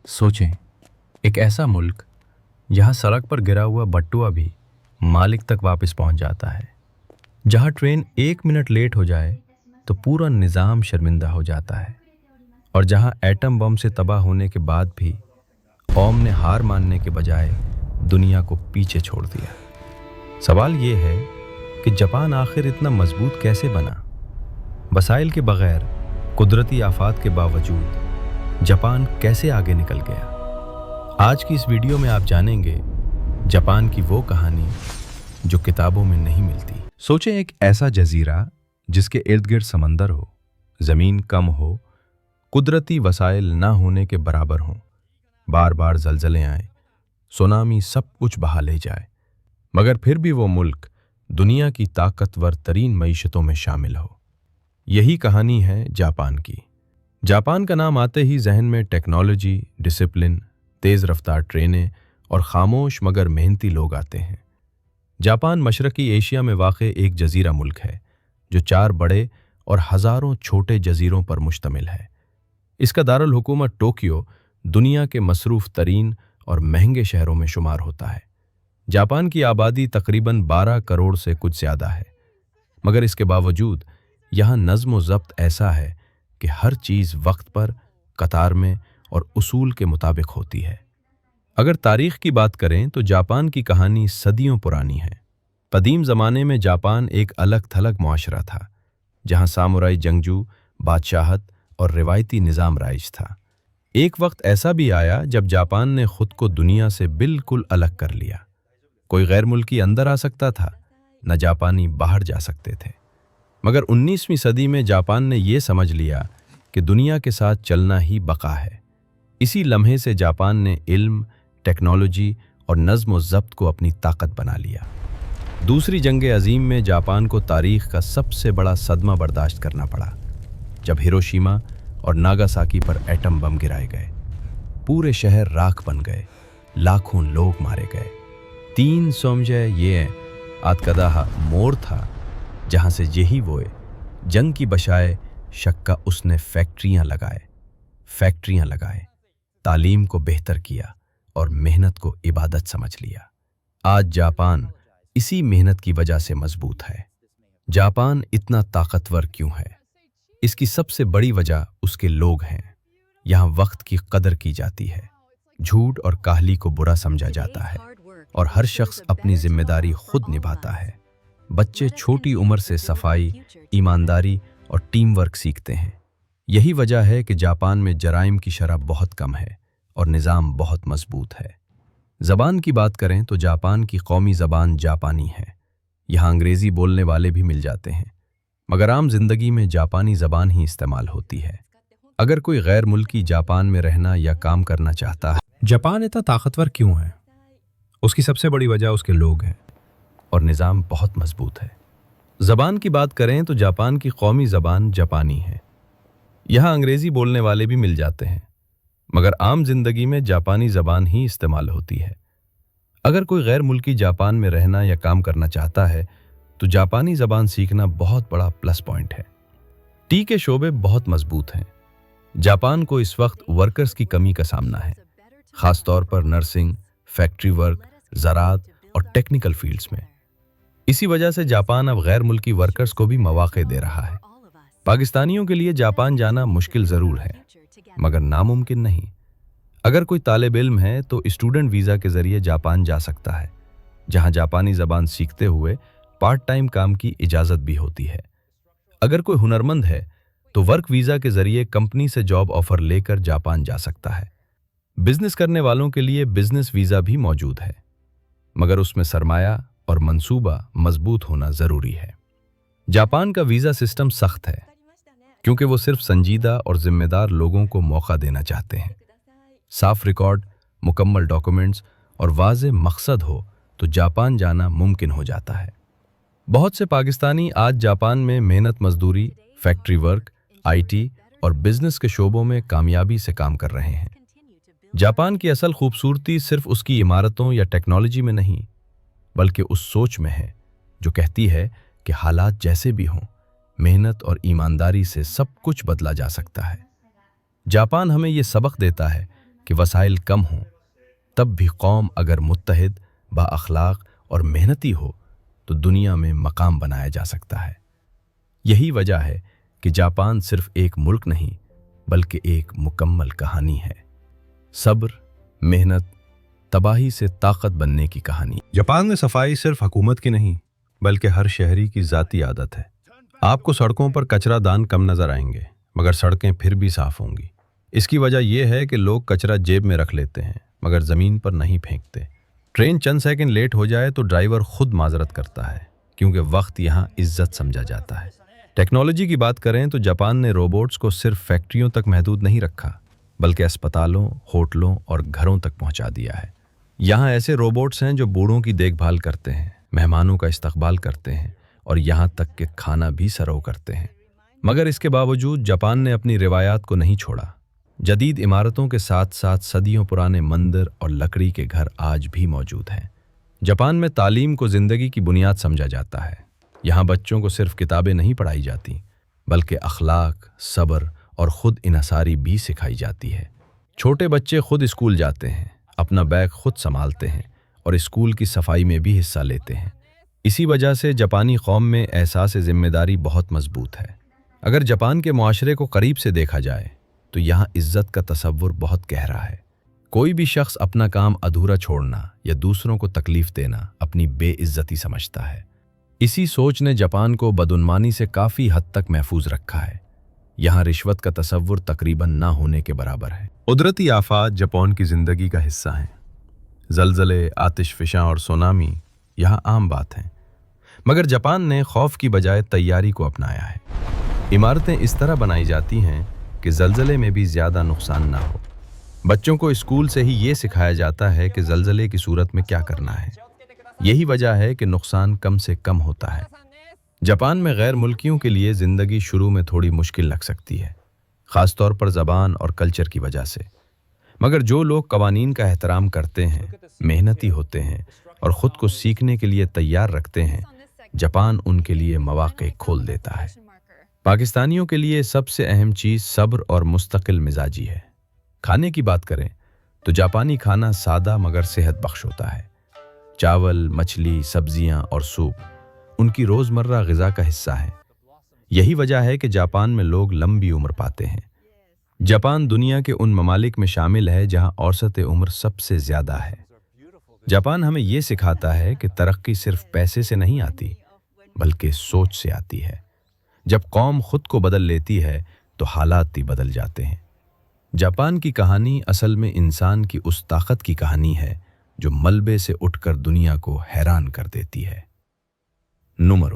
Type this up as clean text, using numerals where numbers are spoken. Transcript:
सोचें, एक ऐसा मुल्क जहां सड़क पर गिरा हुआ बटुआ भी मालिक तक वापस पहुंच जाता है, जहां ट्रेन 1 मिनट लेट हो जाए तो पूरा निज़ाम शर्मिंदा हो जाता है, और जहां एटम बम से तबाह होने के बाद भी कौम ने हार मानने के बजाय दुनिया को पीछे छोड़ दिया। सवाल ये है कि जापान आखिर इतना मजबूत कैसे बना? वसाइल के बगैर, कुदरती आफात के बावजूद जापान कैसे आगे निकल गया? आज की इस वीडियो में आप जानेंगे जापान की वो कहानी जो किताबों में नहीं मिलती। सोचें, एक ऐसा जजीरा जिसके इर्द गिर्द समंदर हो, ज़मीन कम हो, कुदरती वसाइल ना होने के बराबर हों, बार बार जलजले आए, सुनामी सब कुछ बहा ले जाए, मगर फिर भी वो मुल्क दुनिया की ताकतवर तरीन मईशतों में शामिल हो। यही कहानी है जापान की। जापान का नाम आते ही जहन में टेक्नोलॉजी, डिसिप्लिन, तेज़ रफ्तार ट्रेनें और खामोश मगर मेहनती लोग आते हैं। जापान मशरकी एशिया में वाक़ एक जजीरा मुल्क है जो 4 बड़े और हज़ारों छोटे जजीरों पर मुश्तमिल है। इसका दारुल हुकूमत टोक्यो दुनिया के मसरूफ़ तरीन और महंगे शहरों में शुमार होता है। जापान की आबादी तकरीबन 12 करोड़ से कुछ ज़्यादा है, मगर इसके बावजूद यहाँ नज़्म व ज़ब्त ऐसा है कि हर चीज़ वक्त पर, कतार में और उसूल के मुताबिक होती है। अगर तारीख़ की बात करें तो जापान की कहानी सदियों पुरानी है। कदीम ज़माने में जापान एक अलग थलग मुआशरा था, जहाँ सामुराई जंगजू, बादशाहत और रिवायती निज़ाम राइज था। एक वक्त ऐसा भी आया जब जापान ने खुद को दुनिया से बिल्कुल अलग कर लिया। कोई गैर मुल्की अंदर आ सकता था, न जापानी बाहर जा सकते थे। मगर 19वीं सदी में जापान ने यह समझ लिया कि दुनिया के साथ चलना ही बका है। इसी लम्हे से जापान ने इल्म, टेक्नोलॉजी और नज़्म व ज़ब्त को अपनी ताकत बना लिया। दूसरी जंग अज़ीम में जापान को तारीख़ का सबसे बड़ा सदमा बर्दाश्त करना पड़ा, जब हिरोशिमा और नागासाकी पर एटम बम गिराए गए। पूरे शहर राख बन गए, लाखों लोग मारे गए। 3 समझे ये आतकदाहा मोर था जहाँ से यही वो जंग की बशाए शक्का उसने फैक्ट्रियाँ लगाए, तालीम को बेहतर किया और मेहनत को इबादत समझ लिया। आज जापान इसी मेहनत की वजह से मजबूत है। जापान इतना ताकतवर क्यों है? इसकी सबसे बड़ी वजह उसके लोग हैं। यहाँ वक्त की कदर की जाती है, झूठ और काहली को बुरा समझा जाता है और हर शख्स अपनी जिम्मेदारी खुद निभाता है। बच्चे छोटी उम्र से सफाई, ईमानदारी और टीम वर्क सीखते हैं। यही वजह है कि जापान में जराइम की शरह बहुत कम है और निज़ाम बहुत मजबूत है। ज़बान की बात करें तो जापान की कौमी ज़बान जापानी है। यहाँ अंग्रेज़ी बोलने वाले भी मिल जाते हैं, मगर आम जिंदगी में जापानी ज़बान ही इस्तेमाल होती है। अगर कोई गैर मुल्की जापान में रहना या काम करना चाहता है। जापान इतना ताकतवर क्यों है? उसकी सबसे बड़ी वजह उसके लोग हैं और निज़ाम बहुत मजबूत है। ज़बान की बात करें तो जापान की कौमी ज़बान जापानी है। यहाँ अंग्रेज़ी बोलने वाले भी मिल जाते हैं, मगर आम जिंदगी में जापानी ज़बान ही इस्तेमाल होती है। अगर कोई गैर मुल्की जापान में रहना या काम करना चाहता है तो जापानी ज़बान सीखना बहुत बड़ा प्लस पॉइंट है। टी के शोबे बहुत मजबूत हैं। जापान को इस वक्त वर्कर्स की कमी का सामना है, ख़ास तौर पर नर्सिंग, फैक्ट्री वर्क, ज़राअत और टेक्निकल फील्ड्स में। इसी वजह से जापान अब गैर मुल्की वर्कर्स को भी मौक़े दे रहा है। पाकिस्तानियों के लिए जापान जाना मुश्किल ज़रूर है, मगर नामुमकिन नहीं। अगर कोई तालिब इल्म है तो स्टूडेंट वीज़ा के ज़रिए जापान जा सकता है, जहां जापानी ज़बान सीखते हुए पार्ट टाइम काम की इजाज़त भी होती है। अगर कोई हुनरमंद है तो वर्क वीज़ा के ज़रिए कंपनी से जॉब ऑफ़र लेकर जापान जा सकता है। बिजनेस करने वालों के लिए बिजनेस वीज़ा भी मौजूद है, मगर उसमें सरमाया और मंसूबा मजबूत होना ज़रूरी है। जापान का वीज़ा सिस्टम सख्त है, क्योंकि वो सिर्फ संजीदा और ज़िम्मेदार लोगों को मौका देना चाहते हैं। साफ रिकॉर्ड, मुकम्मल डॉक्यूमेंट्स और वाज़ेह मकसद हो तो जापान जाना मुमकिन हो जाता है। बहुत से पाकिस्तानी आज जापान में मेहनत मजदूरी, फैक्ट्री वर्क, आईटी और बिजनेस के शोबों में कामयाबी से काम कर रहे हैं। जापान की असल खूबसूरती सिर्फ उसकी इमारतों या टेक्नोलॉजी में नहीं, बल्कि उस सोच में है जो कहती है कि हालात जैसे भी हों, मेहनत और ईमानदारी से सब कुछ बदला जा सकता है। जापान हमें ये सबक देता है کہ وسائل کم ہوں تب بھی قوم اگر متحد، با اخلاق اور محنتی ہو تو دنیا میں مقام بنایا جا سکتا ہے۔ یہی وجہ ہے کہ جاپان صرف ایک ملک نہیں بلکہ ایک مکمل کہانی ہے، صبر، محنت، تباہی سے طاقت بننے کی کہانی۔ جاپان میں صفائی صرف حکومت کی نہیں بلکہ ہر شہری کی ذاتی عادت ہے۔ آپ کو سڑکوں پر کچرا دان کم نظر آئیں گے مگر سڑکیں پھر بھی صاف ہوں گی۔ اس کی وجہ یہ ہے کہ لوگ کچرا جیب میں رکھ لیتے ہیں مگر زمین پر نہیں پھینکتے۔ ٹرین چند سیکنڈ لیٹ ہو جائے تو ڈرائیور خود معذرت کرتا ہے کیونکہ وقت یہاں عزت سمجھا جاتا ہے۔ ٹیکنالوجی کی بات کریں تو جاپان نے روبوٹس کو صرف فیکٹریوں تک محدود نہیں رکھا بلکہ اسپتالوں، ہوٹلوں اور گھروں تک پہنچا دیا ہے۔ یہاں ایسے روبوٹس ہیں جو بوڑھوں کی دیکھ بھال کرتے ہیں، مہمانوں کا استقبال کرتے ہیں اور یہاں تک کہ کھانا بھی سرو کرتے ہیں۔ مگر اس کے باوجود جاپان نے اپنی روایات کو نہیں چھوڑا۔ جدید عمارتوں کے ساتھ ساتھ صدیوں پرانے مندر اور لکڑی کے گھر آج بھی موجود ہیں۔ جاپان میں تعلیم کو زندگی کی بنیاد سمجھا جاتا ہے۔ یہاں بچوں کو صرف کتابیں نہیں پڑھائی جاتی بلکہ اخلاق، صبر اور خود انحصاری بھی سکھائی جاتی ہے۔ چھوٹے بچے خود اسکول جاتے ہیں، اپنا بیگ خود سنبھالتے ہیں اور اسکول کی صفائی میں بھی حصہ لیتے ہیں۔ اسی وجہ سے جاپانی قوم میں احساس ذمہ داری بہت مضبوط ہے۔ اگر جاپان کے معاشرے کو قریب سے دیکھا جائے تو یہاں عزت کا تصور بہت گہرا ہے۔ کوئی بھی شخص اپنا کام ادھورا چھوڑنا یا دوسروں کو تکلیف دینا اپنی بے عزتی سمجھتا ہے۔ اسی سوچ نے جاپان کو بدعنوانی سے کافی حد تک محفوظ رکھا ہے۔ یہاں رشوت کا تصور تقریباً نہ ہونے کے برابر ہے۔ قدرتی آفات جاپان کی زندگی کا حصہ ہیں۔ زلزلے، آتش فشاں اور سونامی یہاں عام بات ہیں، مگر جاپان نے خوف کی بجائے تیاری کو اپنایا ہے۔ عمارتیں اس طرح بنائی جاتی ہیں کہ زلزلے میں بھی زیادہ نقصان نہ ہو۔ بچوں کو اسکول سے ہی یہ سکھایا جاتا ہے کہ زلزلے کی صورت میں کیا کرنا ہے۔ یہی وجہ ہے کہ نقصان کم سے کم ہوتا ہے۔ جاپان میں غیر ملکیوں کے لیے زندگی شروع میں تھوڑی مشکل لگ سکتی ہے، خاص طور پر زبان اور کلچر کی وجہ سے، مگر جو لوگ قوانین کا احترام کرتے ہیں، محنتی ہوتے ہیں اور خود کو سیکھنے کے لیے تیار رکھتے ہیں، جاپان ان کے لیے مواقع کھول دیتا ہے۔ پاکستانیوں کے لیے سب سے اہم چیز صبر اور مستقل مزاجی ہے۔ کھانے کی بات کریں تو جاپانی کھانا سادہ مگر صحت بخش ہوتا ہے۔ چاول، مچھلی، سبزیاں اور سوپ ان کی روزمرہ غذا کا حصہ ہیں۔ یہی وجہ ہے کہ جاپان میں لوگ لمبی عمر پاتے ہیں۔ جاپان دنیا کے ان ممالک میں شامل ہے جہاں اوسط عمر سب سے زیادہ ہے۔ جاپان ہمیں یہ سکھاتا ہے کہ ترقی صرف پیسے سے نہیں آتی بلکہ سوچ سے آتی ہے۔ جب قوم خود کو بدل لیتی ہے تو حالات بھی بدل جاتے ہیں۔ جاپان کی کہانی اصل میں انسان کی اس طاقت کی کہانی ہے جو ملبے سے اٹھ کر دنیا کو حیران کر دیتی ہے۔ نمبر